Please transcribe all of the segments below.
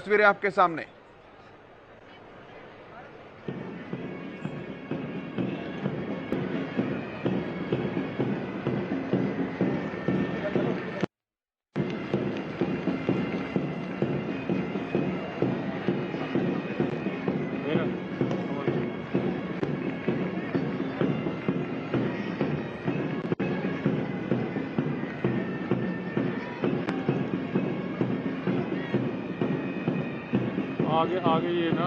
तस्वीरें आपके सामने। आगे आगे ये ना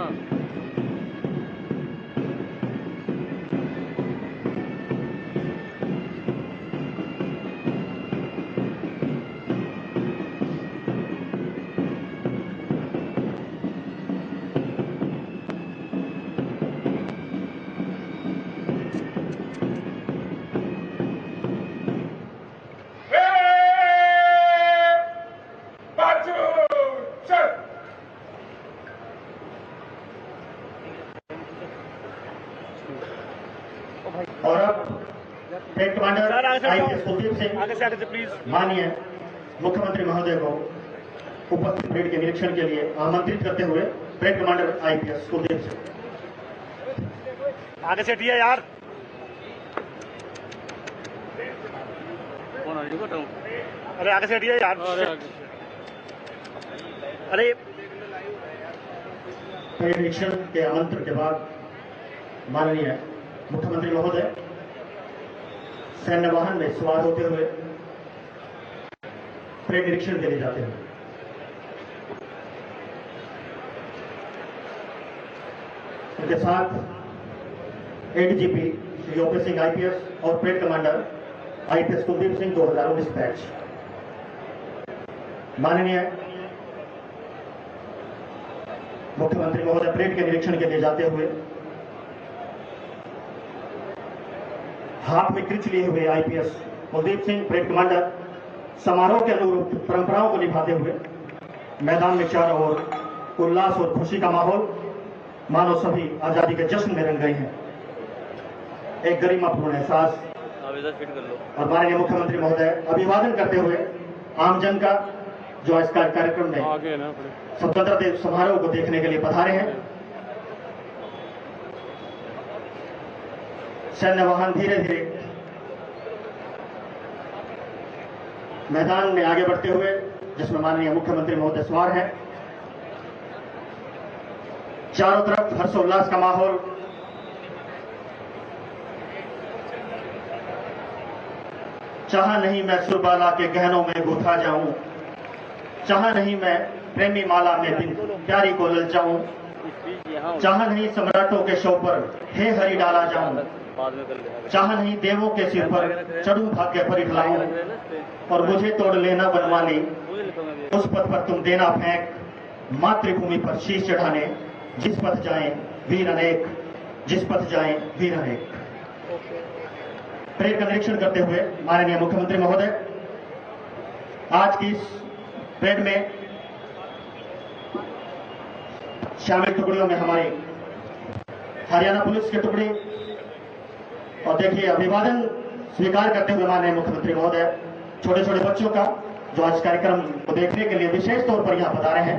और अब head commander IPS Kuldeep Singh आगे से प्लीज माननीय मुख्यमंत्री महोदय को उपस्थित परेड के निरीक्षण के लिए आमंत्रित करते हुए parade commander IPS Kuldeep Singh आगे से हटिए यार। अरे आगे से हटिए यार। अरे परेड निरीक्षण के आमंत्रण के बाद माननीय मुख्यमंत्री महोदय सैन्य वाहन में सवार होते हुए परेड निरीक्षण के लिए जाते हैं। उनके साथ ADGP Shri OP Singh IPS और parade commander IPS Kuldeep Singh 2019 batch. माननीय मुख्यमंत्री महोदय परेड के निरीक्षण के लिए जाते हुए हाथ में क्रिच लिए हुए IPS Kuldeep Singh parade commander समारोह के अनुरूप परंपराओं को निभाते हुए मैदान में चारों ओर उल्लास और खुशी का माहौल मानो सभी आजादी के जश्न में रंग गए हैं। एक गरिमापूर्ण एहसास और माननीय मुख्यमंत्री महोदय अभिवादन करते हुए आमजन का जो इस कार्यक्रम में स्वतंत्रता दिवस समारोह को देखने के लिए पधारे हैं। सैन्य वाहन धीरे धीरे मैदान में आगे बढ़ते हुए जिसमें माननीय मुख्यमंत्री महोदय सवार हैं। चारों तरफ हर्षोल्लास का माहौल। चाहा नहीं मैं सुरबाला के गहनों में गुथा जाऊं, चाहा नहीं मैं प्रेमी माला में बिन प्यारी को ललचाऊं, चाहा नहीं सम्राटों के शव पर हे हरि डाला जाऊं, चाह नहीं देवों के सिर पर चढ़ू भाग्य पर इठलाऊं, और मुझे तोड़ लेना बनवाली उस पथ पर तुम देना फेंक, मातृभूमि पर शीश चढ़ाने जिस पथ जाएं वीर अनेक, जिस पथ जाएं वीर अनेक। परेड का निरीक्षण करते हुए माननीय मुख्यमंत्री महोदय आज की इस परेड में शामिल टुकड़ियों में हमारी हरियाणा पुलिस की टुकड़ी और देखिए अभिवादन स्वीकार करते हुए माननीय मुख्यमंत्री महोदय छोटे छोटे बच्चों का जो आज कार्यक्रम को देखने के लिए विशेष तौर पर यहां पधारे हैं।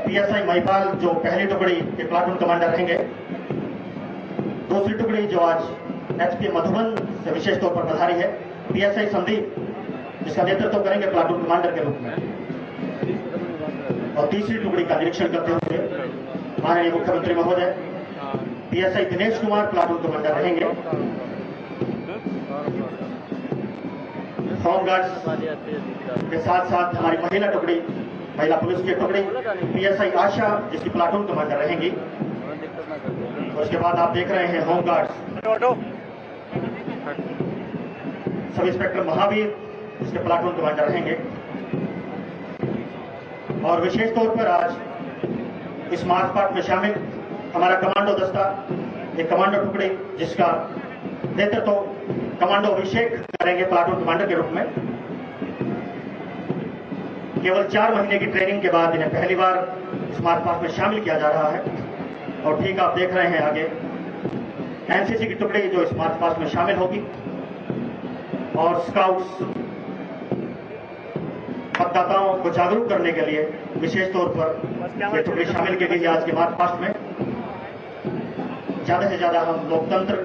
पीएसआई महिपाल जो पहली टुकड़ी के प्लाटून कमांडर रहेंगे। दूसरी टुकड़ी जो आज एचपी मधुबन से विशेष तौर पर पधारी है पीएसआई संदीप जिसका नेतृत्व करेंगे प्लाटून कमांडर के रूप में। और तीसरी टुकड़ी का निरीक्षण करते हुए माननीय मुख्यमंत्री महोदय PSI Dinesh Kumar platoon commander रहेंगे। होमगार्ड्स के साथ साथ हमारी महिला टुकड़ी महिला पुलिस की टुकड़ी पीएसआई आशा जिसकी प्लाटून कमांडर रहेंगी। उसके बाद आप देख रहे हैं होमगार्ड्स सब इंस्पेक्टर महावीर जिसके प्लाटून कमांडर रहेंगे। और विशेष तौर पर आज इस मार्च पार्ट में शामिल हमारा कमांडो दस्ता एक कमांडो टुकड़ी जिसका नेतृत्व कमांडो अभिषेक करेंगे प्लाटून कमांडर के रूप में। केवल 4 महीने की ट्रेनिंग के बाद इन्हें पहली बार स्मार्ट पार्क में शामिल किया जा रहा है। और ठीक आप देख रहे हैं आगे एनसीसी की टुकड़ी जो इस मार्च पास्ट में शामिल होगी और स्काउट्स मतदाताओं को जागरूक करने के लिए विशेष तौर पर ये टुकड़ी शामिल की गई है आज के मार्च पास्ट में। ज्यादा से ज्यादा हम लोकतंत्र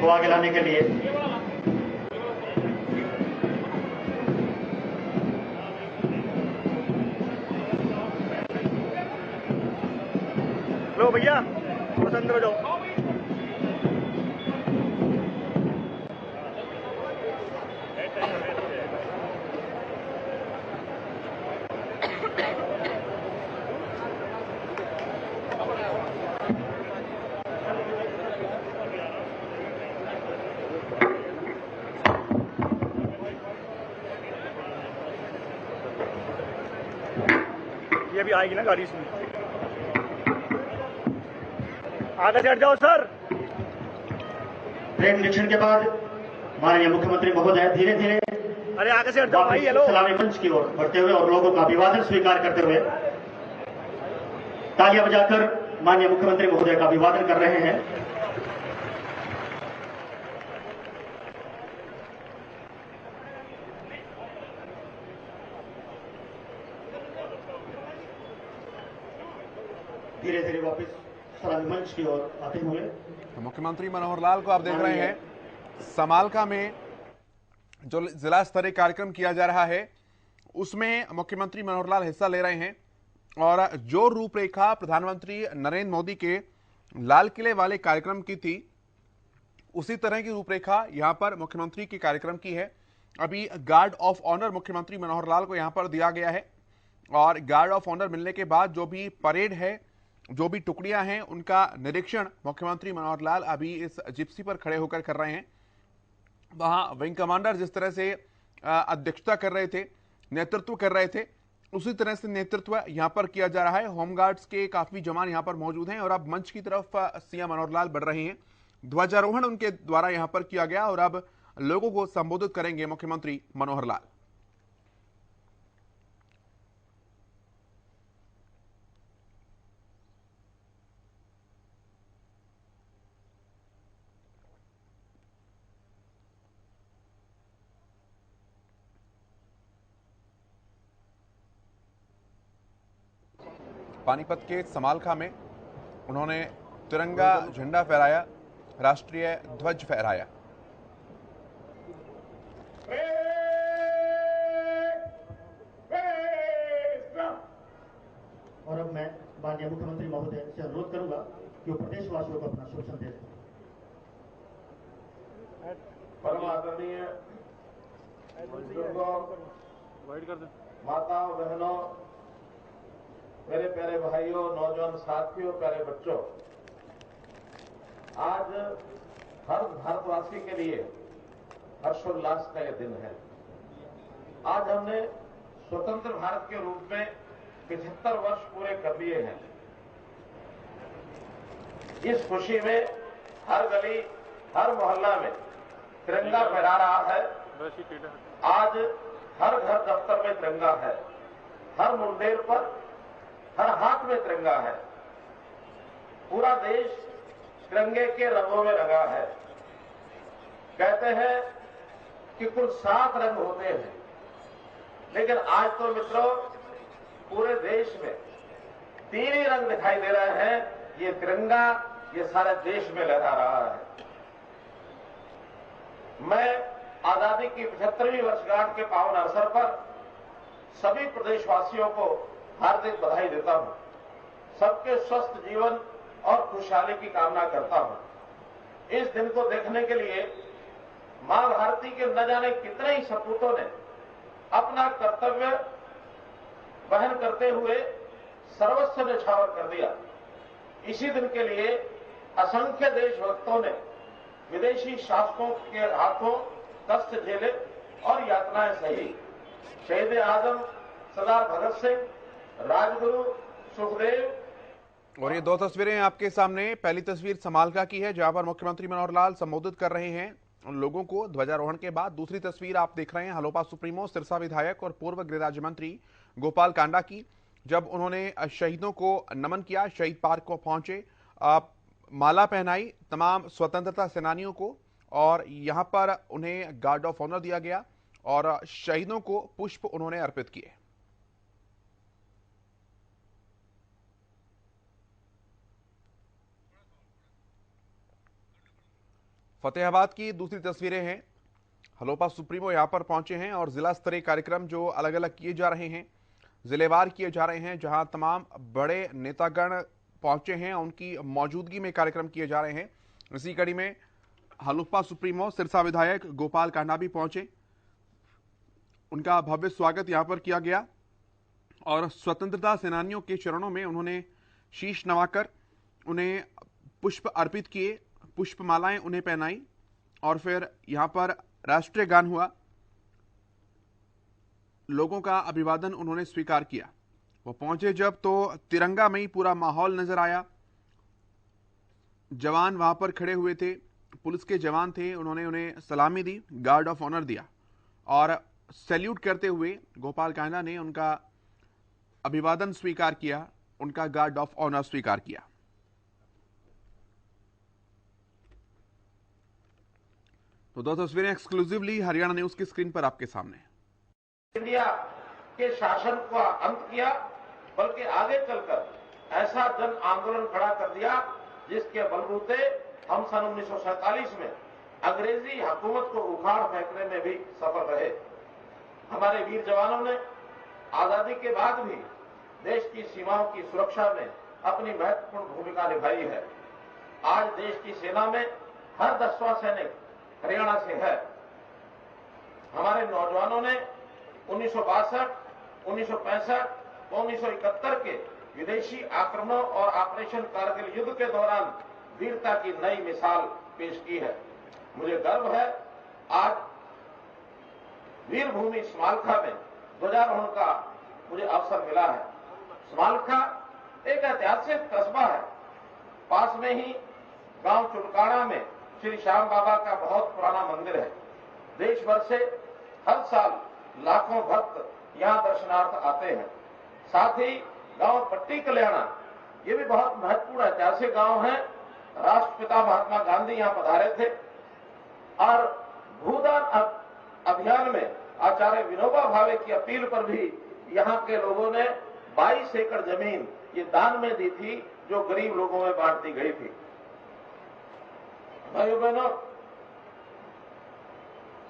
को आगे लाने के लिए लो भैया बस अंदर हो जाओ। ये भी आएगी ना गाड़ी इसमें। आगे चढ़ जाओ सर। ट्रेन निरीक्षण के बाद माननीय मुख्यमंत्री महोदय धीरे धीरे अरे आगे से हट जाओ भाई। हेलो सलामी मंच की ओर बढ़ते हुए और लोगों का अभिवादन स्वीकार करते हुए तालियां बजाकर माननीय मुख्यमंत्री महोदय का अभिवादन कर रहे हैं। धीरे धीरे वापस सलामी मंच की ओर आते हुए मुख्यमंत्री मनोहर लाल को आप देख रहे हैं समालका में जो जिला स्तरीय कार्यक्रम किया जा रहा है उसमें मुख्यमंत्री मनोहर लाल हिस्सा ले रहे हैं और जो रूपरेखा प्रधानमंत्री नरेंद्र मोदी के लाल किले वाले कार्यक्रम की थी उसी तरह की रूपरेखा यहां पर मुख्यमंत्री के कार्यक्रम की है। अभी गार्ड ऑफ ऑनर मुख्यमंत्री मनोहर लाल को यहां पर दिया गया है और गार्ड ऑफ ऑनर मिलने के बाद जो भी परेड है, जो भी टुकड़ियां हैं, उनका निरीक्षण मुख्यमंत्री मनोहर लाल अभी इस जिप्सी पर खड़े होकर कर रहे हैं। वहां विंग कमांडर जिस तरह से अध्यक्षता कर रहे थे, नेतृत्व कर रहे थे, उसी तरह से नेतृत्व यहां पर किया जा रहा है। होमगार्ड्स के काफी जवान यहां पर मौजूद हैं और अब मंच की तरफ सीएम मनोहर लाल बढ़ रहे हैं। ध्वजारोहण उनके द्वारा यहां पर किया गया और अब लोगों को संबोधित करेंगे मुख्यमंत्री मनोहर लाल। पानीपत के समालखा में उन्होंने तिरंगा झंडा फहराया, राष्ट्रीय ध्वज फहराया। और अब मैं माननीय मुख्यमंत्री महोदय से अनुरोध करूंगा कि वो प्रदेशवासियों को अपना शुभ संदेश दें। परम आदरणीय बुजुर्गों, वाइड कर दे। माताओं, बहनों, मेरे प्यारे भाइयों, नौजवान साथियों, प्यारे बच्चों, आज हर भारतवासी के लिए हर्षोल्लास का यह दिन है। आज हमने स्वतंत्र भारत के रूप में 75 वर्ष पूरे कर लिए हैं। इस खुशी में हर गली, हर मोहल्ला में तिरंगा फहरा रहा है। आज हर घर दफ्तर में तिरंगा है, हर मुंडेर पर, हर हाथ में तिरंगा है। पूरा देश तिरंगे के रंगों में रंगा है। कहते हैं कि कुल 7 रंग होते हैं, लेकिन आज तो मित्रों पूरे देश में 3 ही रंग दिखाई दे रहे हैं। ये तिरंगा ये सारे देश में लहरा रहा है। मैं आजादी की 75वीं वर्षगांठ के पावन अवसर पर सभी प्रदेशवासियों को हार्दिक बधाई देता हूं। सबके स्वस्थ जीवन और खुशहाली की कामना करता हूं। इस दिन को देखने के लिए मां भारती के न जाने कितने ही सपूतों ने अपना कर्तव्य वहन करते हुए सर्वस्व न्यौछावर कर दिया। इसी दिन के लिए असंख्य देशभक्तों ने विदेशी शासकों के हाथों कष्ट झेले और यातनाएं सही। शहीद आजम सरदार भगत सिंह, राजगुरु सुखदेव। और ये 2 तस्वीरें आपके सामने। पहली तस्वीर समालका की है जहां पर मुख्यमंत्री मनोहर लाल संबोधित कर रहे हैं उन लोगों को ध्वजारोहण के बाद। दूसरी तस्वीर आप देख रहे हैं हलोपा सुप्रीमो, सिरसा विधायक और पूर्व गृह राज्य मंत्री गोपाल कांडा की, जब उन्होंने शहीदों को नमन किया, शहीद पार्क को पहुंचे, माला पहनाई तमाम स्वतंत्रता सेनानियों को और यहां पर उन्हें गार्ड ऑफ ऑनर दिया गया और शहीदों को पुष्प उन्होंने अर्पित किए। फतेहाबाद की दूसरी तस्वीरें हैं। हलोपा सुप्रीमो यहां पर पहुंचे हैं और जिला स्तरीय कार्यक्रम जो अलग अलग किए जा रहे हैं, जिलेवार किए जा रहे हैं, जहां तमाम बड़े नेतागण पहुंचे हैं, उनकी मौजूदगी में कार्यक्रम किए जा रहे हैं। इसी कड़ी में हलोपा सुप्रीमो सिरसा विधायक गोपाल कांडा भी पहुंचे, उनका भव्य स्वागत यहां पर किया गया और स्वतंत्रता सेनानियों के चरणों में उन्होंने शीश नवाकर उन्हें पुष्प अर्पित किए, पुष्प मालाएं उन्हें पहनाई और फिर यहां पर राष्ट्रीय गान हुआ, लोगों का अभिवादन उन्होंने स्वीकार किया। वो पहुंचे जब तो तिरंगा में ही पूरा माहौल नजर आया। जवान वहां पर खड़े हुए थे, पुलिस के जवान थे, उन्होंने उन्हें सलामी दी, गार्ड ऑफ ऑनर दिया और सैल्यूट करते हुए गोपाल कांडा ने उनका अभिवादन स्वीकार किया, उनका गार्ड ऑफ ऑनर स्वीकार किया। तो दो तस्वीरें एक्सक्लूसिवली हरियाणा न्यूज की स्क्रीन पर आपके सामने। इंडिया के शासन का अंत किया, बल्कि आगे चलकर ऐसा जन आंदोलन खड़ा कर दिया जिसके बलबूते हम सन 1947 में अंग्रेजी हुकूमत को उखाड़ फेंकने में भी सफल रहे। हमारे वीर जवानों ने आजादी के बाद भी देश की सीमाओं की सुरक्षा में अपनी महत्वपूर्ण भूमिका निभाई है। आज देश की सेना में हर 10वां सैनिक हरियाणा से है। हमारे नौजवानों ने 1962, 1965, 1971 के विदेशी आक्रमणों और ऑपरेशन कारगिल युद्ध के दौरान वीरता की नई मिसाल पेश की है। मुझे गर्व है आज वीरभूमि स्मारका में ध्वजारोहण का मुझे अवसर मिला है। स्मारका एक ऐतिहासिक कस्बा है। पास में ही गांव चुलकाड़ा में श्री श्याम बाबा का बहुत पुराना मंदिर है। देश भर से हर साल लाखों भक्त यहां दर्शनार्थ आते हैं। साथ ही गांव पट्टी कल्याणा, ये भी बहुत महत्वपूर्ण ऐतिहासिक गांव है। राष्ट्रपिता महात्मा गांधी यहां पधारे थे और भूदान अभियान में आचार्य विनोबा भावे की अपील पर भी यहां के लोगों ने 22 एकड़ जमीन ये दान में दी थी, जो गरीब लोगों में बांट दी गई थी। भाइयों बहनों,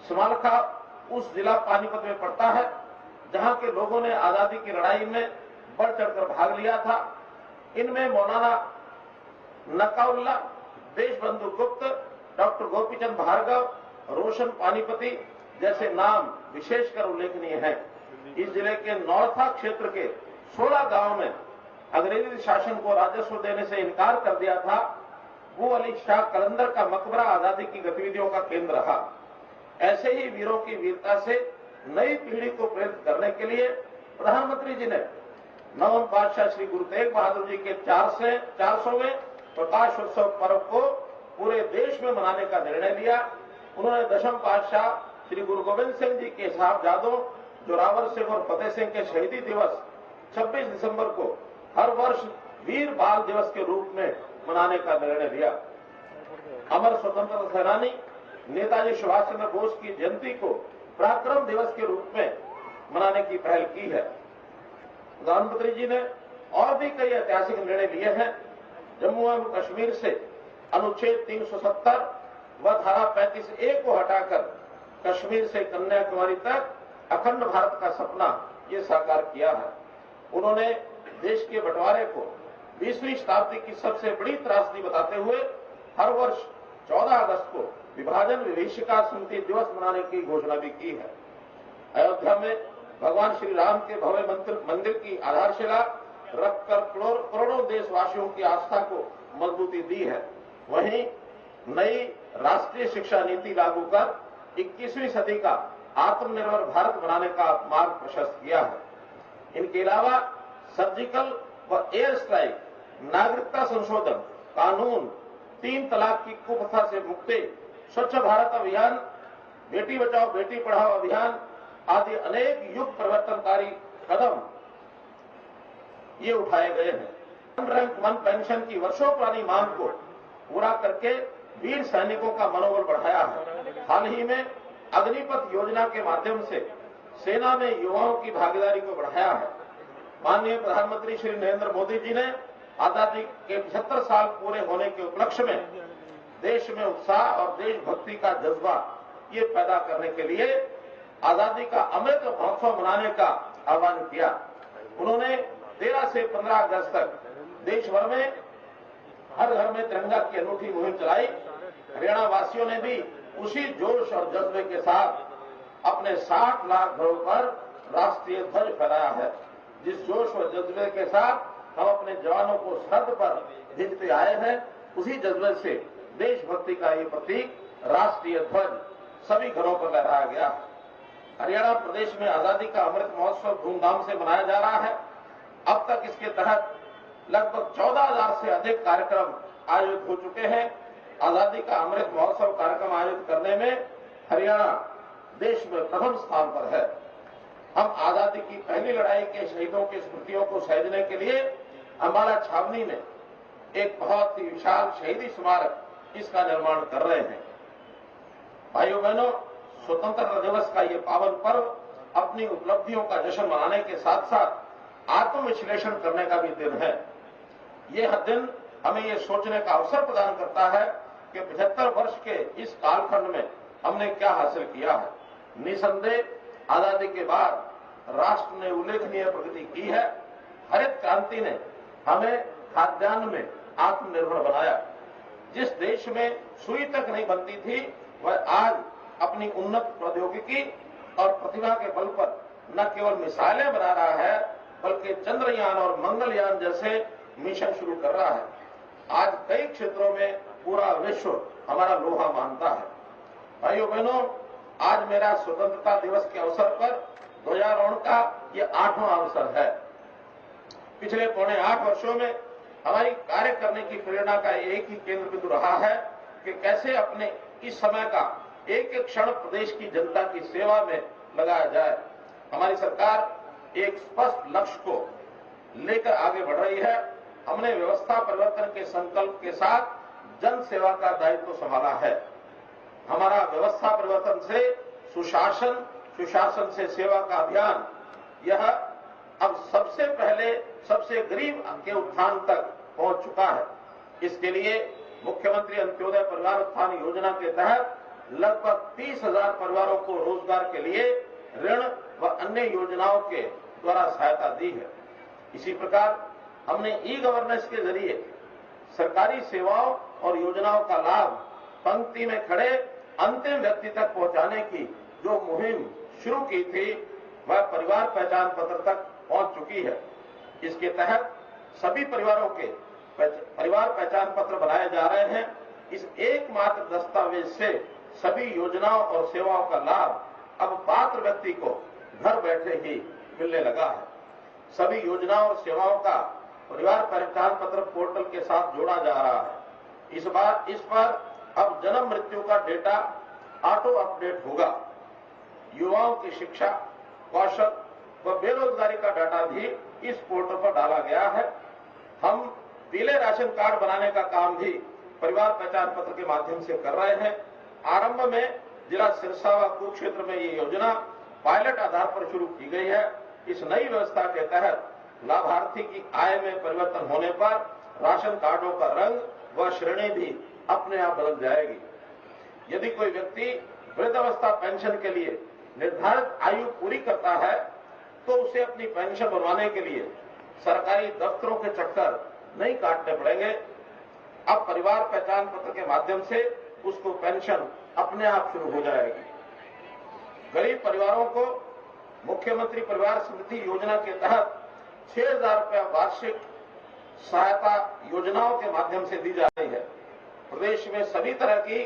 स्मारका उस जिला पानीपत में पड़ता है जहां के लोगों ने आजादी की लड़ाई में बढ़ चढ़कर भाग लिया था। इनमें मौलाना नकाउल्ला, देशबंधु गुप्त, डॉक्टर गोपीचंद भार्गव, रोशन पानीपति जैसे नाम विशेषकर उल्लेखनीय हैं। इस जिले के नौरथा क्षेत्र के 16 गांवों में अंग्रेजी शासन को राजस्व देने से इनकार कर दिया था। वो अली शाह कलंदर का मकबरा आजादी की गतिविधियों का केंद्र रहा। ऐसे ही वीरों की वीरता से नई पीढ़ी को प्रेरित करने के लिए प्रधानमंत्री जी ने नवम पातशाह श्री गुरु तेग बहादुर जी के 400वें प्रकाश उत्सव पर्व को पूरे देश में मनाने का निर्णय लिया। उन्होंने दशम पातशाह श्री गुरु गोविंद सिंह जी के साहबजादों जोरावर सिंह और फतेह सिंह के शहीदी दिवस 26 दिसंबर को हर वर्ष वीर बाल दिवस के रूप में मनाने का निर्णय लिया। अमर स्वतंत्रता सेनानी नेताजी सुभाष चंद्र बोस की जयंती को पराक्रम दिवस के रूप में मनाने की पहल की है। प्रधानमंत्री जी ने और भी कई ऐतिहासिक निर्णय लिए हैं। जम्मू एवं कश्मीर से अनुच्छेद 370 व धारा 35A को हटाकर कश्मीर से कन्याकुमारी तक अखंड भारत का सपना ये साकार किया है। उन्होंने देश के बंटवारे को 20वीं शताब्दी की सबसे बड़ी त्रासदी बताते हुए हर वर्ष 14 अगस्त को विभाजन विभीषिका स्मृति दिवस मनाने की घोषणा भी की है। अयोध्या में भगवान श्री राम के भव्य मंदिर की आधारशिला रखकर करोड़ों देशवासियों की आस्था को मजबूती दी है। वहीं नई राष्ट्रीय शिक्षा नीति लागू कर 21वीं सदी का आत्मनिर्भर भारत बनाने का मार्ग प्रशस्त किया है। इनके अलावा सर्जिकल व एयर स्ट्राइक, नागरिकता संशोधन कानून, 3 तलाक की कुप्रथा से मुक्ति, स्वच्छ भारत अभियान, बेटी बचाओ बेटी पढ़ाओ अभियान आदि अनेक युग परिवर्तनकारी कदम ये उठाए गए हैं। रैंक 1 पेंशन की वर्षों पुरानी मांग को पूरा करके वीर सैनिकों का मनोबल बढ़ाया है। हाल ही में अग्निपथ योजना के माध्यम से सेना में युवाओं की भागीदारी को बढ़ाया है। माननीय प्रधानमंत्री श्री नरेंद्र मोदी जी ने आजादी के 75 साल पूरे होने के उपलक्ष्य में देश में उत्साह और देशभक्ति का जज्बा ये पैदा करने के लिए आजादी का अमृत महोत्सव मनाने का आह्वान किया। उन्होंने 13 से 15 अगस्त तक देश भर में हर घर में तिरंगा की अनूठी मुहिम चलाई। हरियाणा वासियों ने भी उसी जोश और जज्बे के साथ अपने 60 लाख घरों पर राष्ट्रीय ध्वज फहराया है। जिस जोश और जज्बे के साथ हम अपने जवानों को सरहद पर भेजते आए हैं, उसी जज्बे से देशभक्ति का ये प्रतीक राष्ट्रीय ध्वज सभी घरों पर लहराया गया। हरियाणा प्रदेश में आजादी का अमृत महोत्सव धूमधाम से मनाया जा रहा है। अब तक इसके तहत लगभग 14,000 से अधिक कार्यक्रम आयोजित हो चुके हैं। आजादी का अमृत महोत्सव कार्यक्रम आयोजित करने में हरियाणा देश में प्रथम स्थान पर है। हम आजादी की पहली लड़ाई के शहीदों की स्मृतियों को सहेजने के लिए अम्बाला छावनी में एक बहुत ही विशाल शहीदी स्मारक इसका निर्माण कर रहे हैं। भाइयों बहनों, स्वतंत्रता दिवस का ये पावन पर्व अपनी उपलब्धियों का जश्न मनाने के साथ साथ आत्मविश्लेषण करने का भी दिन है। यह दिन हमें ये सोचने का अवसर प्रदान करता है कि 75 वर्ष के इस कालखंड में हमने क्या हासिल किया है। निसंदेह आजादी के बाद राष्ट्र ने उल्लेखनीय प्रगति की है। हरित क्रांति ने हमें खाद्यान्न में आत्मनिर्भर बनाया। जिस देश में सुई तक नहीं बनती थी, वह आज अपनी उन्नत प्रौद्योगिकी और प्रतिभा के बल पर न केवल मिसाइलें बना रहा है, बल्कि चंद्रयान और मंगलयान जैसे मिशन शुरू कर रहा है। आज कई क्षेत्रों में पूरा विश्व हमारा लोहा मानता है। भाइयों बहनों, आज मेरा स्वतंत्रता दिवस के अवसर पर ध्वजारोहण का ये 8वां अवसर है। पिछले पौने 8 वर्षों में हमारी कार्य करने की प्रेरणा का एक ही केंद्र बिंदु रहा है कि कैसे अपने इस समय का एक एक क्षण प्रदेश की जनता की सेवा में लगाया जाए। हमारी सरकार एक स्पष्ट लक्ष्य को लेकर आगे बढ़ रही है। हमने व्यवस्था परिवर्तन के संकल्प के साथ जन सेवा का दायित्व संभाला है। हमारा व्यवस्था परिवर्तन से सुशासन, सुशासन से सेवा का अभियान, यह अब सबसे पहले सबसे गरीब के उत्थान तक पहुंच चुका है। इसके लिए मुख्यमंत्री अंत्योदय परिवार उत्थान योजना के तहत लगभग 30,000 परिवारों को रोजगार के लिए ऋण व अन्य योजनाओं के द्वारा सहायता दी है। इसी प्रकार हमने ई गवर्नेंस के जरिए सरकारी सेवाओं और योजनाओं का लाभ पंक्ति में खड़े अंतिम व्यक्ति तक पहुंचाने की जो मुहिम शुरू की थी, वह परिवार पहचान पत्र तक पहुंच चुकी है। इसके तहत सभी परिवारों के परिवार पहचान पत्र बनाए जा रहे हैं। इस एकमात्र दस्तावेज से सभी योजनाओं और सेवाओं का लाभ अब पात्र व्यक्ति को घर बैठे ही मिलने लगा है। सभी योजनाओं और सेवाओं का परिवार पहचान पत्र पोर्टल के साथ जोड़ा जा रहा है। इस पर अब जन्म मृत्यु का डेटा ऑटो अपडेट होगा। युवाओं की शिक्षा, कौशल व बेरोजगारी का डाटा भी इस पोर्टल पर डाला गया है। हम पीले राशन कार्ड बनाने का काम भी परिवार पहचान पत्र के माध्यम से कर रहे हैं। आरंभ में जिला सिरसा व कुरुक्षेत्र में ये योजना पायलट आधार पर शुरू की गई है। इस नई व्यवस्था के तहत लाभार्थी की आय में परिवर्तन होने पर राशन कार्डों का रंग व श्रेणी भी अपने आप बदल जाएगी। यदि कोई व्यक्ति वृद्धावस्था पेंशन के लिए निर्धारित आयु पूरी करता है, तो उसे अपनी पेंशन बनवाने के लिए सरकारी दफ्तरों के चक्कर नहीं काटने पड़ेंगे। अब परिवार पहचान पत्र के माध्यम से उसको पेंशन अपने आप शुरू हो जाएगी। गरीब परिवारों को मुख्यमंत्री परिवार समृद्धि योजना के तहत 6,000 रुपया वार्षिक सहायता योजनाओं के माध्यम से दी जा रही है। प्रदेश में सभी तरह की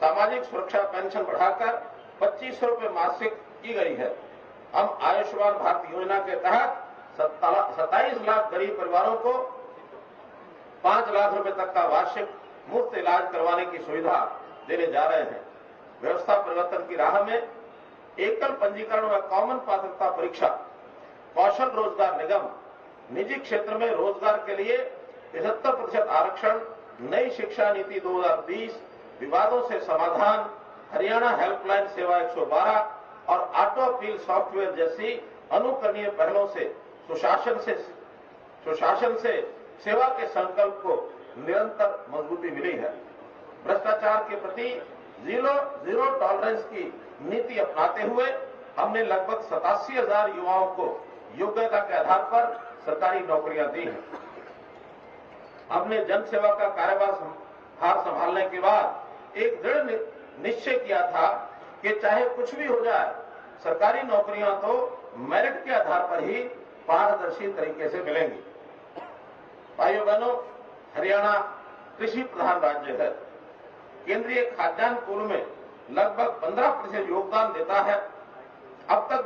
सामाजिक सुरक्षा पेंशन बढ़ाकर 2500 रुपये मासिक की गई है। हम आयुष्मान भारत योजना के तहत 27 लाख गरीब परिवारों को 5 लाख रुपए तक का वार्षिक मुफ्त इलाज करवाने की सुविधा देने जा रहे हैं। व्यवस्था परिवर्तन की राह में एकल पंजीकरण व कॉमन पात्रता परीक्षा, कौशल रोजगार निगम निजी क्षेत्र में रोजगार के लिए 75% आरक्षण, नई शिक्षा नीति 2020, विवादों से समाधान, हरियाणा हेल्पलाइन सेवा 112 और ऑटो अपील सॉफ्टवेयर जैसी अनुकरणीय पहलों से सुशासन से सेवा के संकल्प को निरंतर मजबूती मिली है। भ्रष्टाचार के प्रति जीरो टॉलरेंस की नीति अपनाते हुए हमने लगभग 87,000 युवाओं को योग्यता के आधार पर सरकारी नौकरियां दी हैं। हमने जन सेवा का कार्यभार संभालने के बाद एक दृढ़ निश्चय किया था कि चाहे कुछ भी हो जाए, सरकारी नौकरियां तो मेरिट के आधार पर ही पारदर्शी तरीके से मिलेंगी। भाइयों बहनों, हरियाणा कृषि प्रधान राज्य है। केंद्रीय खाद्यान्न पूल में लगभग 15% योगदान देता है। अब तक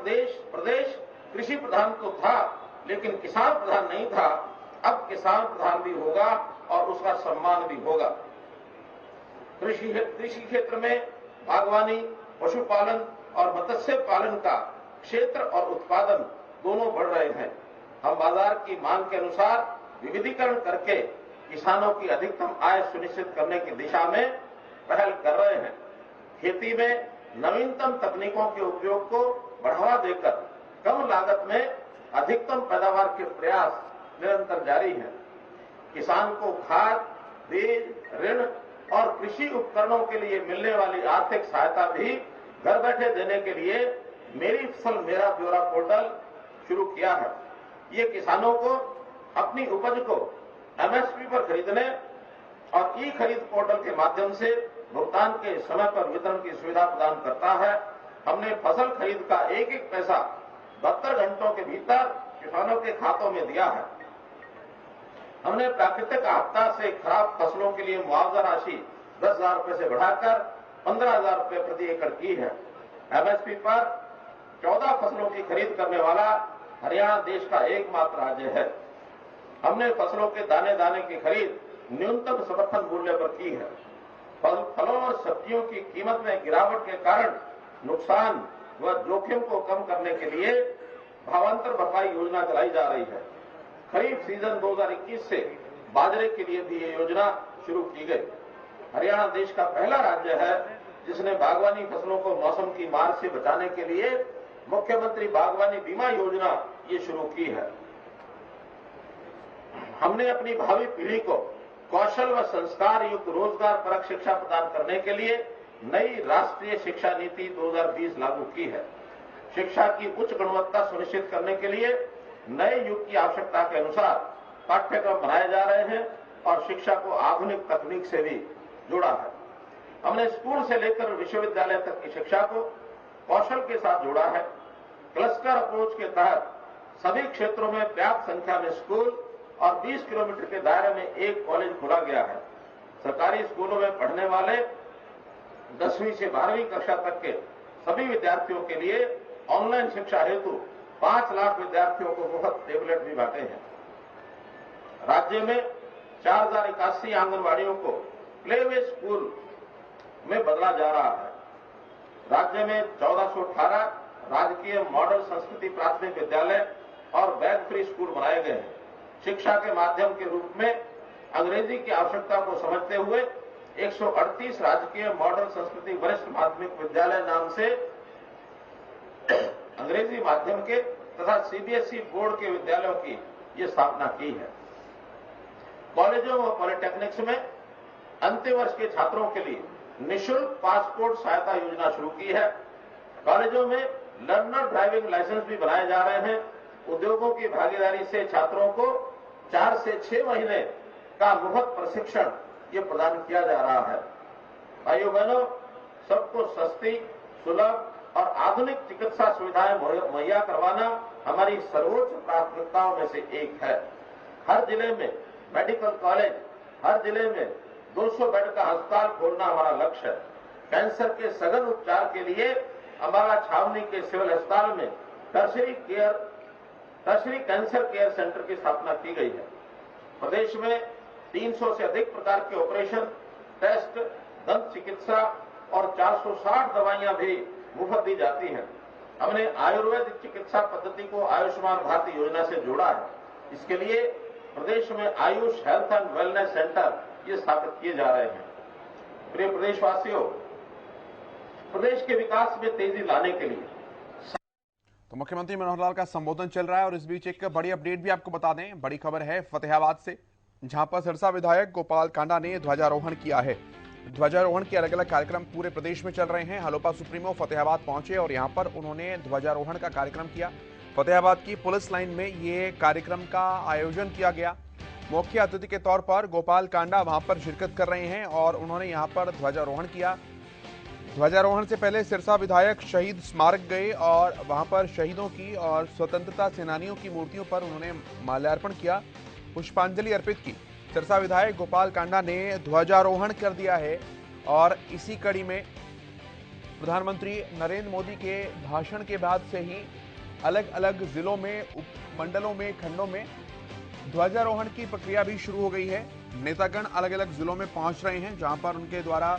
प्रदेश कृषि प्रधान तो था, लेकिन किसान प्रधान नहीं था। अब किसान प्रधान भी होगा और उसका सम्मान भी होगा। कृषि क्षेत्र में बागवानी, पशुपालन और मत्स्य पालन का क्षेत्र और उत्पादन दोनों बढ़ रहे हैं। हम बाजार की मांग के अनुसार विविधीकरण करके किसानों की अधिकतम आय सुनिश्चित करने की दिशा में पहल कर रहे हैं। खेती में नवीनतम तकनीकों के उपयोग को बढ़ावा देकर कम लागत में अधिकतम पैदावार के प्रयास निरंतर जारी है। किसान को खाद, बीज, ऋण और कृषि उपकरणों के लिए मिलने वाली आर्थिक सहायता भी घर बैठे देने के लिए मेरी फसल मेरा ब्यौरा पोर्टल शुरू किया है। ये किसानों को अपनी उपज को एमएसपी पर खरीदने और ई खरीद पोर्टल के माध्यम से भुगतान के समय पर वितरण की सुविधा प्रदान करता है। हमने फसल खरीद का एक एक पैसा 72 घंटों के भीतर किसानों के खातों में दिया है। हमने प्राकृतिक आपदा से खराब फसलों के लिए मुआवजा राशि 10,000 रुपए से बढ़ाकर 15,000 रुपए प्रति एकड़ की है। एमएसपी पर 14 फसलों की खरीद करने वाला हरियाणा देश का एकमात्र राज्य है। हमने फसलों के दाने दाने की खरीद न्यूनतम समर्थन मूल्य पर की है। फलों और सब्जियों की कीमत में गिरावट के कारण नुकसान व जोखिम को कम करने के लिए भावांतर भरपाई योजना चलाई जा रही है। खरीफ सीजन 2021 से बाजरे के लिए भी ये योजना शुरू की गई। हरियाणा देश का पहला राज्य है जिसने बागवानी फसलों को मौसम की मार से बचाने के लिए मुख्यमंत्री बागवानी बीमा योजना ये शुरू की है। हमने अपनी भावी पीढ़ी को कौशल व संस्कार युक्त रोजगार परक शिक्षा प्रदान करने के लिए नई राष्ट्रीय शिक्षा नीति 2020 लागू की है। शिक्षा की उच्च गुणवत्ता सुनिश्चित करने के लिए नए युग की आवश्यकता के अनुसार पाठ्यक्रम बनाए जा रहे हैं और शिक्षा को आधुनिक तकनीक से भी जोड़ा है। हमने स्कूल से लेकर विश्वविद्यालय तक की शिक्षा को कौशल के साथ जोड़ा है। क्लस्टर अप्रोच के तहत सभी क्षेत्रों में पर्याप्त संख्या में स्कूल और 20 किलोमीटर के दायरे में एक कॉलेज खोला गया है। सरकारी स्कूलों में पढ़ने वाले 10वीं से 12वीं कक्षा तक के सभी विद्यार्थियों के लिए ऑनलाइन शिक्षा हेतु 5 लाख विद्यार्थियों को मुफ्त टेबलेट भी बांटे हैं। राज्य में 4081 आंगनबाड़ियों को प्लेवे स्कूल में बदला जा रहा है। राज्य में 1418 राजकीय मॉडल संस्कृति प्राथमिक विद्यालय और बैग फ्री स्कूल बनाए गए हैं। शिक्षा के माध्यम के रूप में अंग्रेजी की आवश्यकता को समझते हुए 138 राजकीय मॉडल संस्कृति वरिष्ठ माध्यमिक विद्यालय नाम से अंग्रेजी माध्यम के तथा सीबीएसई बोर्ड के विद्यालयों की ये स्थापना की है। कॉलेजों व पॉलिटेक्निक्स में अंतिम वर्ष के छात्रों के लिए निःशुल्क पासपोर्ट सहायता योजना शुरू की है। कॉलेजों में लर्नर ड्राइविंग लाइसेंस भी बनाए जा रहे हैं। उद्योगों की भागीदारी से छात्रों को 4 से 6 महीने का मुफ्त प्रशिक्षण ये प्रदान किया जा रहा है। भाइयों बहनों, सबको सस्ती, सुलभ और आधुनिक चिकित्सा सुविधाएं मुहैया करवाना हमारी सर्वोच्च प्राथमिकताओं में से एक है। हर जिले में मेडिकल कॉलेज, हर जिले में 200 बेड का अस्पताल खोलना हमारा लक्ष्य है। कैंसर के सघन उपचार के लिए अम्बाला छावनी के सिविल अस्पताल में टर्शरी कैंसर केयर सेंटर की स्थापना की गई है। प्रदेश में 300 से अधिक प्रकार के ऑपरेशन, टेस्ट, दंत चिकित्सा और 460 दवाइयां भी मुफ्त दी जाती हैं। हमने आयुर्वेदिक चिकित्सा पद्धति को आयुष्मान भारत योजना से जोड़ा है। इसके लिए प्रदेश में Ayush health and wellness centre ये स्थापित किए जा रहे हैं। प्रिय प्रदेशवासियों, प्रदेश के विकास में तेजी लाने के लिए तो मुख्यमंत्री मनोहर लाल का संबोधन चल रहा है और इस बीच एक बड़ी अपडेट भी आपको बता दें। बड़ी खबर है फतेहाबाद से, जहां पर सिरसा विधायक गोपाल कांडा ने ध्वजारोहण किया है। ध्वजारोहण के अलग अलग कार्यक्रम पूरे प्रदेश में चल रहे हैं। हलोपा सुप्रीमो फतेहाबाद पहुंचे और यहां पर उन्होंने ध्वजारोहण का कार्यक्रम किया। फतेहाबाद की पुलिस लाइन में ये कार्यक्रम का आयोजन किया गया। मुख्य अतिथि के तौर पर गोपाल कांडा वहां पर शिरकत कर रहे हैं और उन्होंने यहां पर ध्वजारोहण किया। ध्वजारोहण से पहले सिरसा विधायक शहीद स्मारक गए और वहां पर शहीदों की और स्वतंत्रता सेनानियों की मूर्तियों पर उन्होंने माल्यार्पण किया, पुष्पांजलि अर्पित की। सिरसा विधायक गोपाल कांडा ने ध्वजारोहण कर दिया है और इसी कड़ी में प्रधानमंत्री नरेंद्र मोदी के भाषण के बाद से ही अलग अलग जिलों में, उपमंडलों में, खंडों में ध्वजारोहण की प्रक्रिया भी शुरू हो गई है। नेतागण अलग अलग जिलों में पहुंच रहे हैं, जहां पर उनके द्वारा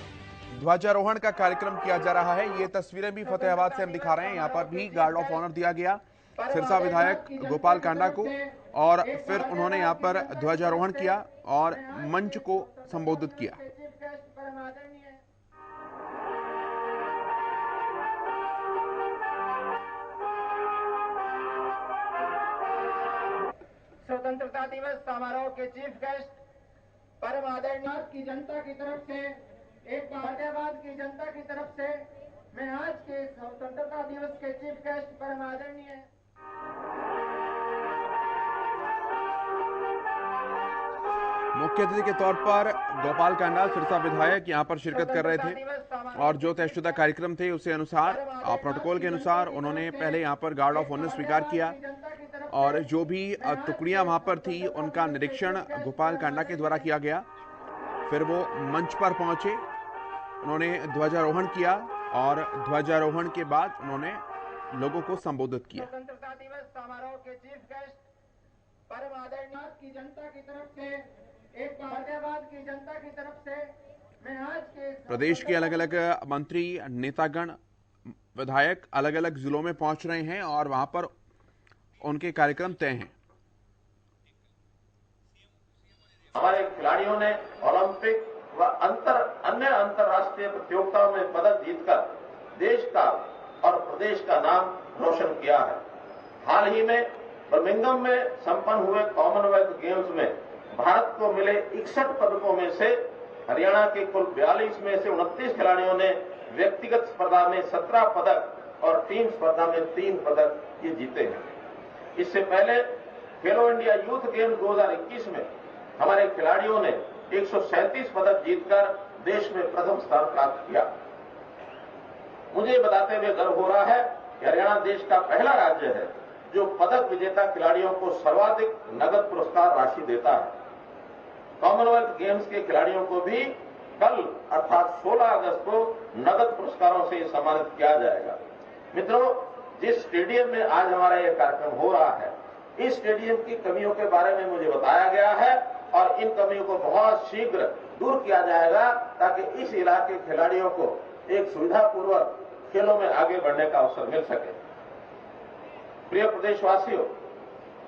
ध्वजारोहण का कार्यक्रम किया जा रहा है। ये तस्वीरें भी फतेहाबाद से हम दिखा रहे हैं। यहाँ पर भी गार्ड ऑफ ऑनर दिया गया सिरसा विधायक गोपाल कांडा को और फिर उन्होंने यहाँ पर ध्वजारोहण किया और मंच को संबोधित किया। स्वतंत्रता दिवस समारोह के चीफ गेस्ट परम आदरणीय की जनता की तरफ से, एक फतेहाबाद की जनता की तरफ से मैं आज के स्वतंत्रता दिवस के चीफ गेस्ट परम आदरणीय मुख्य अतिथि के तौर पर गोपाल कांडा सिरसा विधायक यहां पर शिरकत कर रहे थे और जो तयशुदा कार्यक्रम थे उसे अनुसार, प्रोटोकॉल के अनुसार उन्होंने पहले यहां पर गार्ड ऑफ ऑनर स्वीकार किया और जो भी टुकड़ियां वहां पर थी उनका निरीक्षण गोपाल कांडा के द्वारा किया गया। फिर वो मंच पर पहुंचे, उन्होंने ध्वजारोहण किया और ध्वजारोहण के बाद उन्होंने लोगों को संबोधित किया। स्वतंत्रता दिवस समारोह के चीफ गेस्ट परम आदरणीय की जनता की तरफ से, एक फतेहाबाद की जनता की तरफ से मैं आज के प्रदेश के अलग अलग मंत्री, नेतागण, विधायक अलग अलग जिलों में पहुंच रहे हैं और वहां पर उनके कार्यक्रम तय हैं। हमारे खिलाड़ियों ने ओलंपिक व अन्य अंतर्राष्ट्रीय प्रतियोगिताओं में पदक जीतकर देश का और प्रदेश का नाम रोशन किया है। हाल ही में बर्मिंघम में संपन्न हुए कॉमनवेल्थ गेम्स में भारत को मिले 61 पदकों में से हरियाणा के कुल 42 में से 29 खिलाड़ियों ने व्यक्तिगत स्पर्धा में 17 पदक और टीम स्पर्धा में 3 पदक ये जीते हैं। इससे पहले खेलो इंडिया यूथ गेम 2021 में हमारे खिलाड़ियों ने 137 पदक जीतकर देश में प्रथम स्थान प्राप्त किया। मुझे बताते हुए गर्व हो रहा है कि हरियाणा देश का पहला राज्य है जो पदक विजेता खिलाड़ियों को सर्वाधिक नगद पुरस्कार राशि देता है। कॉमनवेल्थ गेम्स के खिलाड़ियों को भी कल अर्थात 16 अगस्त को नगद पुरस्कारों से सम्मानित किया जाएगा। मित्रों, जिस स्टेडियम में आज हमारा यह कार्यक्रम हो रहा है, इस स्टेडियम की कमियों के बारे में मुझे बताया गया है और इन कमियों को बहुत शीघ्र दूर किया जाएगा ताकि इस इलाके के खिलाड़ियों को एक सुविधापूर्वक खेलों में आगे बढ़ने का अवसर मिल सके। प्रिय प्रदेशवासियों,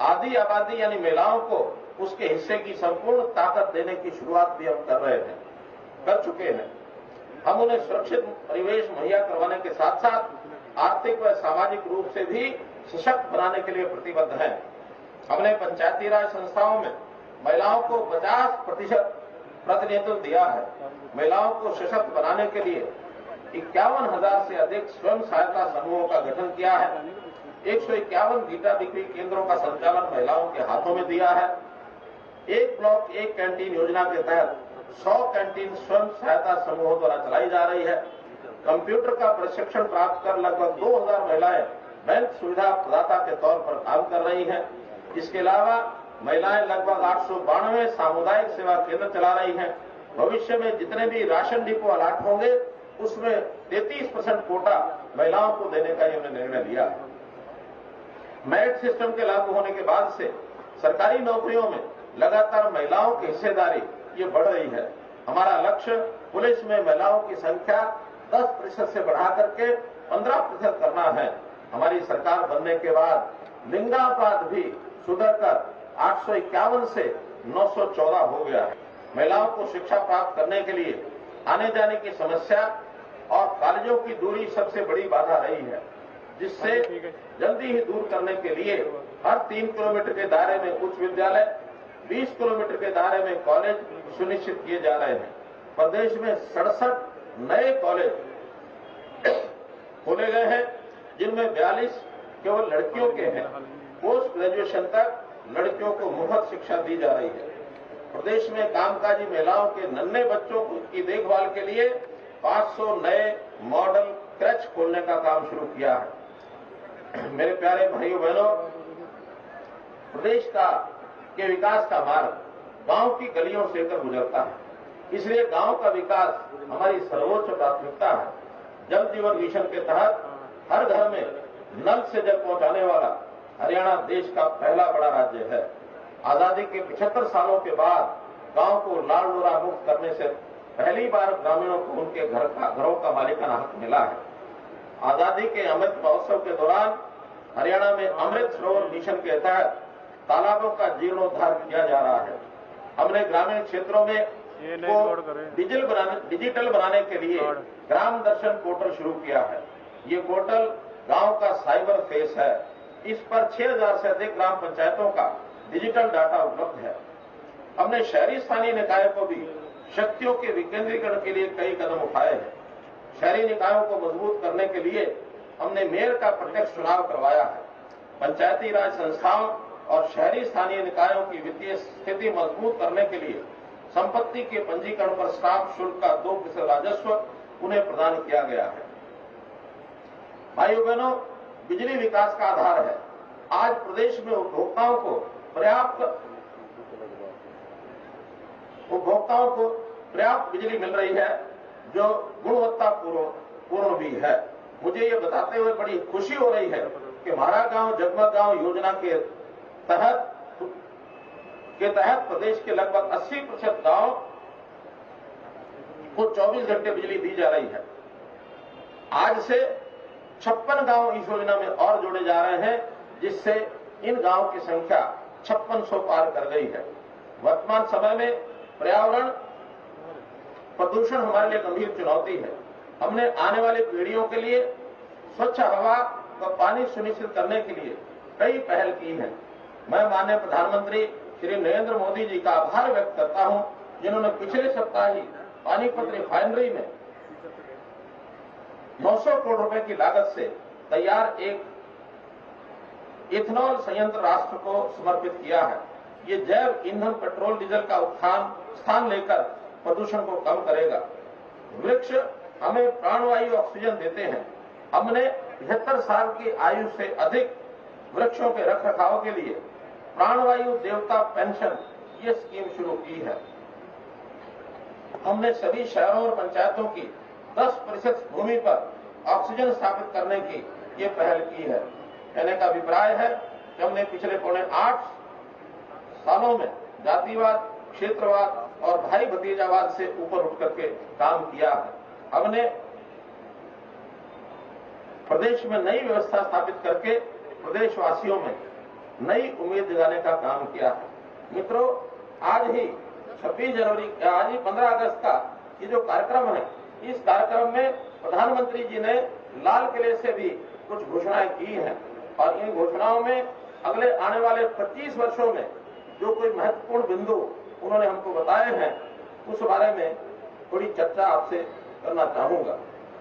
आधी आबादी यानी महिलाओं को उसके हिस्से की संपूर्ण ताकत देने की शुरुआत भी हम कर चुके हैं। हम उन्हें सुरक्षित परिवेश मुहैया करवाने के साथ साथ आर्थिक व सामाजिक रूप से भी सशक्त बनाने के लिए प्रतिबद्ध हैं। हमने पंचायती राज संस्थाओं में महिलाओं को 50% प्रतिनिधित्व दिया है। महिलाओं को सशक्त बनाने के लिए 51,000 से अधिक स्वयं सहायता समूहों का गठन किया है। 151 गीता बिक्री केंद्रों का संचालन महिलाओं के हाथों में दिया है। एक ब्लॉक एक कैंटीन योजना के तहत 100 कैंटीन स्वयं सहायता समूहों द्वारा चलाई जा रही है। कंप्यूटर का प्रशिक्षण प्राप्त कर लगभग 2000 महिलाएं बैंक सुविधा प्रदाता के तौर पर काम कर रही हैं। इसके अलावा महिलाएं लगभग 892 सामुदायिक सेवा केंद्र चला रही हैं। भविष्य में जितने भी राशन डिपो अलाट होंगे उसमें 33% कोटा महिलाओं को देने का हमने निर्णय लिया है। मेरिट सिस्टम के लागू होने के बाद से सरकारी नौकरियों में लगातार महिलाओं की हिस्सेदारी ये बढ़ रही है। हमारा लक्ष्य पुलिस में महिलाओं की संख्या 10% से बढ़ा करके 15% करना है। हमारी सरकार बनने के बाद लिंगानुपात भी सुधरकर 851 से 914 हो गया है। महिलाओं को शिक्षा प्राप्त करने के लिए आने जाने की समस्या और कॉलेजों की दूरी सबसे बड़ी बाधा रही है, जिससे जल्दी ही दूर करने के लिए हर 3 किलोमीटर के दायरे में उच्च विद्यालय, 20 किलोमीटर के दायरे में कॉलेज सुनिश्चित किए जा रहे हैं। प्रदेश में 67 नए कॉलेज खोले गए हैं, जिनमें 42 केवल लड़कियों के हैं। पोस्ट ग्रेजुएशन तक लड़कियों को मुफ्त शिक्षा दी जा रही है। प्रदेश में कामकाजी महिलाओं के नन्हे बच्चों की देखभाल के लिए 500 नए मॉडल क्रच खोलने का काम शुरू किया है। मेरे प्यारे भाइयों बहनों, प्रदेश के विकास का मार्ग गांव की गलियों से होकर गुजरता है, इसलिए गांव का विकास हमारी सर्वोच्च प्राथमिकता है। जल जीवन मिशन के तहत हर घर में नल से जल पहुंचाने वाला हरियाणा देश का पहला बड़ा राज्य है। आजादी के 75 सालों के बाद गांव को लाल डोरा मुक्त करने से पहली बार ग्रामीणों को उनके घरों का मालिकाना हक मिला है। आजादी के अमृत महोत्सव के दौरान हरियाणा में अमृत सरोवर मिशन के तहत तालाबों का जीर्णोद्धार किया जा रहा है। हमने ग्रामीण क्षेत्रों में डिजिटल बनाने के लिए ग्राम दर्शन पोर्टल शुरू किया है। ये पोर्टल गांव का साइबर फेस है। इस पर 6000 से अधिक ग्राम पंचायतों का डिजिटल डाटा उपलब्ध है। हमने शहरी स्थानीय निकायों को भी शक्तियों के विकेंद्रीकरण के लिए कई कदम उठाए हैं। शहरी निकायों को मजबूत करने के लिए हमने मेयर का प्रत्यक्ष चुनाव करवाया है। पंचायती राज संस्थाओं और शहरी स्थानीय निकायों की वित्तीय स्थिति मजबूत करने के लिए संपत्ति के पंजीकरण पर स्टाम्प शुल्क का 2% राजस्व उन्हें प्रदान किया गया है। भाइयों बहनों, बिजली विकास का आधार है। आज प्रदेश में उपभोक्ताओं को पर्याप्त बिजली मिल रही है, जो गुणवत्तापूर्ण भी है। मुझे ये बताते हुए बड़ी खुशी हो रही है कि हमारा गांव जगमग गांव योजना के तहत प्रदेश के लगभग 80% गांव को 24 घंटे बिजली दी जा रही है। आज से 56 गांव इस योजना में और जोड़े जा रहे हैं, जिससे इन गांवों की संख्या 5600 पार कर गई है। वर्तमान समय में पर्यावरण प्रदूषण हमारे लिए गंभीर चुनौती है। हमने आने वाली पीढ़ियों के लिए स्वच्छ हवा व पानी सुनिश्चित करने के लिए कई पहल की है। मैं माननीय प्रधानमंत्री श्री नरेंद्र मोदी जी का आभार व्यक्त करता हूं, जिन्होंने पिछले सप्ताह ही पानीपत रिफाइनरी में 900 करोड़ रुपए की लागत से तैयार एक इथेनॉल संयंत्र राष्ट्र को समर्पित किया है। ये जैव ईंधन पेट्रोल डीजल का स्थान लेकर प्रदूषण को कम करेगा। वृक्ष हमें प्राणवायु ऑक्सीजन देते हैं। हमने 75 साल की आयु से अधिक वृक्षों के रखरखाव के लिए प्राणवायु देवता पेंशन ये स्कीम शुरू की है। हमने सभी शहरों और पंचायतों की 10% भूमि पर ऑक्सीजन स्थापित करने की ये पहल की है। कहने का अभिप्राय है कि हमने पिछले 8 सालों में जातिवाद, क्षेत्रवाद और भाई भतीजावाद से ऊपर उठ करके काम किया है। हमने प्रदेश में नई व्यवस्था स्थापित करके प्रदेशवासियों में नई उम्मीद जगाने का काम किया है। मित्रों, आज ही 15 अगस्त का ये जो कार्यक्रम है, इस कार्यक्रम में प्रधानमंत्री जी ने लाल किले से भी कुछ घोषणाएं की हैं और इन घोषणाओं में अगले आने वाले 25 वर्षों में जो कोई महत्वपूर्ण बिंदु उन्होंने हमको बताए हैं, उस बारे में थोड़ी चर्चा आपसे करना चाहूंगा।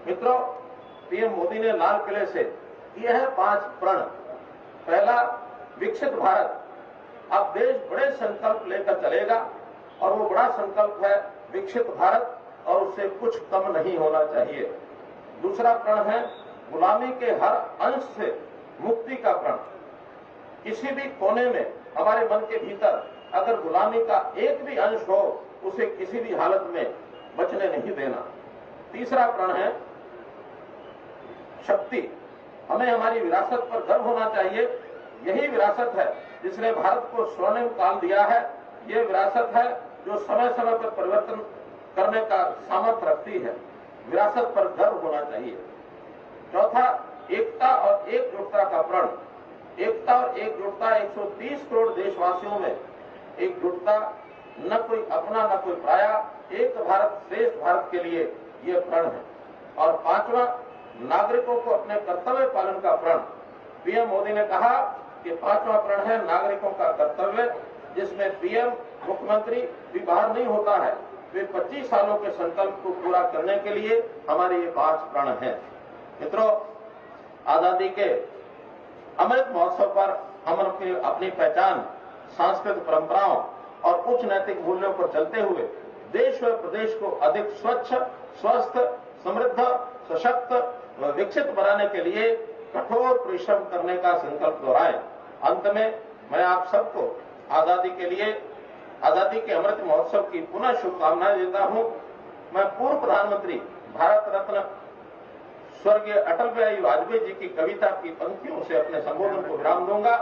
मित्रों, पीएम मोदी ने लाल किले से किए हैं 5 प्रण। पहला, विकसित भारत। अब देश बड़े संकल्प लेकर चलेगा और वो बड़ा संकल्प है विकसित भारत, और उससे कुछ कम नहीं होना चाहिए। दूसरा प्रण है गुलामी के हर अंश से मुक्ति का प्रण। किसी भी कोने में हमारे मन के भीतर अगर गुलामी का एक भी अंश हो, उसे किसी भी हालत में बचने नहीं देना। तीसरा प्रण है शक्ति। हमें हमारी विरासत पर गर्व होना चाहिए। यही विरासत है जिसने भारत को स्वर्णिम काल दिया है। ये विरासत है जो समय समय पर परिवर्तन करने का सामर्थ्य रखती है। विरासत पर गर्व होना चाहिए। चौथा, एकता और एकजुटता का प्रण। एकता और एकजुटता 130 करोड़ देशवासियों में एकजुटता, न कोई अपना न कोई पराया, एक भारत श्रेष्ठ भारत के लिए ये प्रण है। और पांचवा, नागरिकों को अपने कर्तव्य पालन का प्रण। पीएम मोदी ने कहा कि पांचवा प्रण है नागरिकों का कर्तव्य, जिसमें पीएम मुख्यमंत्री भी बाहर नहीं होता है। वे 25 सालों के संकल्प को पूरा करने के लिए हमारे ये 5 प्रण हैं। मित्रों, आजादी के अमृत महोत्सव पर हम अपनी पहचान, सांस्कृतिक परंपराओं और उच्च नैतिक मूल्यों पर चलते हुए देश व प्रदेश को अधिक स्वच्छ, स्वस्थ, समृद्ध, सशक्त व विकसित बनाने के लिए कठोर परिश्रम करने का संकल्प दोहराएं। अंत में मैं आप सबको आजादी के अमृत महोत्सव की पुनः शुभकामनाएं देता हूं। मैं पूर्व प्रधानमंत्री भारत रत्न स्वर्गीय अटल बिहारी वाजपेयी जी की कविता की पंक्तियों से अपने संबोधन को विराम दूंगा।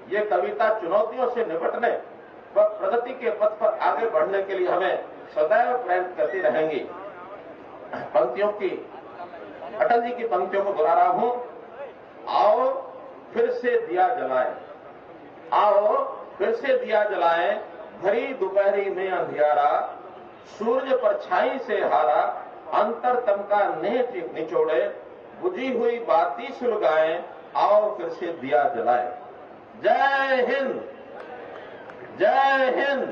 ये कविता चुनौतियों से निपटने व प्रगति के पथ पर आगे बढ़ने के लिए हमें सदैव प्रेरित करती रहेंगी। अटल जी की पंक्तियों को दोहरा रहा हूं। आओ फिर से दिया जलाएं, आओ फिर से दिया जलाएं, भरी दोपहरी में अंधियारा, सूरज परछाई से हारा, अंतरतम का नेह निचोड़े, बुझी हुई बाती सुलगाएं, आओ फिर से दिया जलाएं। जय हिंद, जय हिंद,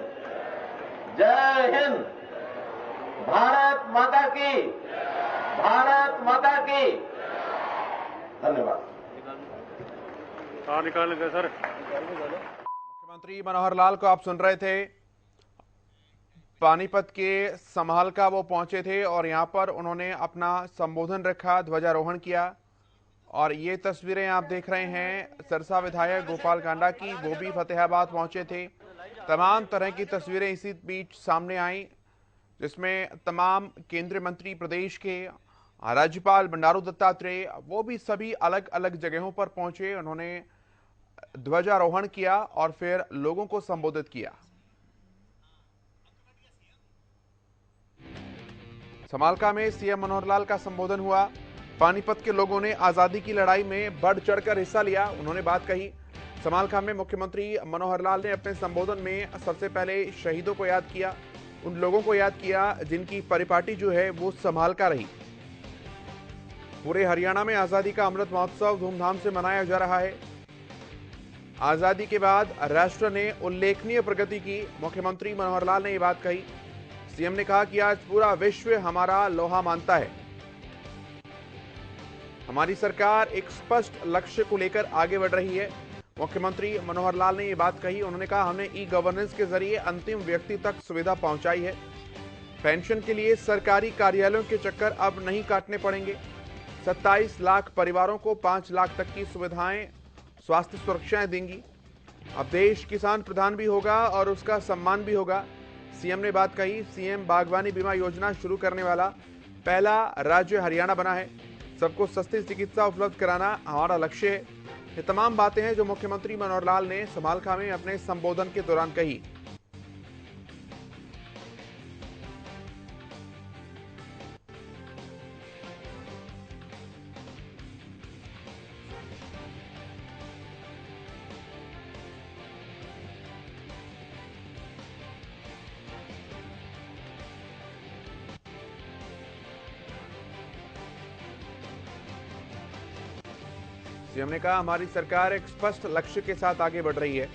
जय हिंद। भारत माता की, भारत माता की। धन्यवाद। निकाल गए सर। मुख्यमंत्री मनोहर लाल को आप सुन रहे थे। पानीपत के समालका वो पहुंचे थे और यहां पर उन्होंने अपना संबोधन रखा, ध्वजारोहण किया। और ये तस्वीरें आप देख रहे हैं सरसा विधायक गोपाल कांडा की, वो भी फतेहाबाद पहुंचे थे। तमाम तरह की तस्वीरें इसी बीच सामने आई, जिसमें तमाम केंद्रीय मंत्री प्रदेश के, राज्यपाल बंडारू दत्तात्रेय, वो भी सभी अलग अलग जगहों पर पहुंचे। उन्होंने ध्वजारोहण किया और फिर लोगों को संबोधित किया। समालका में सीएम मनोहर लाल का संबोधन हुआ। पानीपत के लोगों ने आजादी की लड़ाई में बढ़ चढ़कर हिस्सा लिया, उन्होंने बात कही। समालका में मुख्यमंत्री मनोहर लाल ने अपने संबोधन में सबसे पहले शहीदों को याद किया, उन लोगों को याद किया जिनकी परिपाटी जो है वो समालका रही। पूरे हरियाणा में आजादी का अमृत महोत्सव धूमधाम से मनाया जा रहा है। आजादी के बाद राष्ट्र ने उल्लेखनीय प्रगति की, मुख्यमंत्री मनोहर लाल ने यह बात कही। सीएम ने कहा कि आज पूरा विश्व हमारा लोहा मानता है। हमारी सरकार एक स्पष्ट लक्ष्य को लेकर आगे बढ़ रही है। मुख्यमंत्री मनोहर लाल ने यह बात कही। उन्होंने कहा, हमने ई गवर्नेंस के जरिए अंतिम व्यक्ति तक सुविधा पहुंचाई है। पेंशन के लिए सरकारी कार्यालयों के चक्कर अब नहीं काटने पड़ेंगे। 27 लाख परिवारों को 5 लाख तक की सुविधाएं, स्वास्थ्य सुरक्षाएं देंगी। अब देश किसान प्रधान भी होगा और उसका सम्मान भी होगा। सीएम ने बात कही। सीएम बागवानी बीमा योजना शुरू करने वाला पहला राज्य हरियाणा बना है। सबको सस्ती चिकित्सा उपलब्ध कराना हमारा लक्ष्य है। ये तमाम बातें हैं जो मुख्यमंत्री मनोहर लाल ने समालका में अपने संबोधन के दौरान कही। सीएम ने कहा, हमारी सरकार एक स्पष्ट लक्ष्य के साथ आगे बढ़ रही है।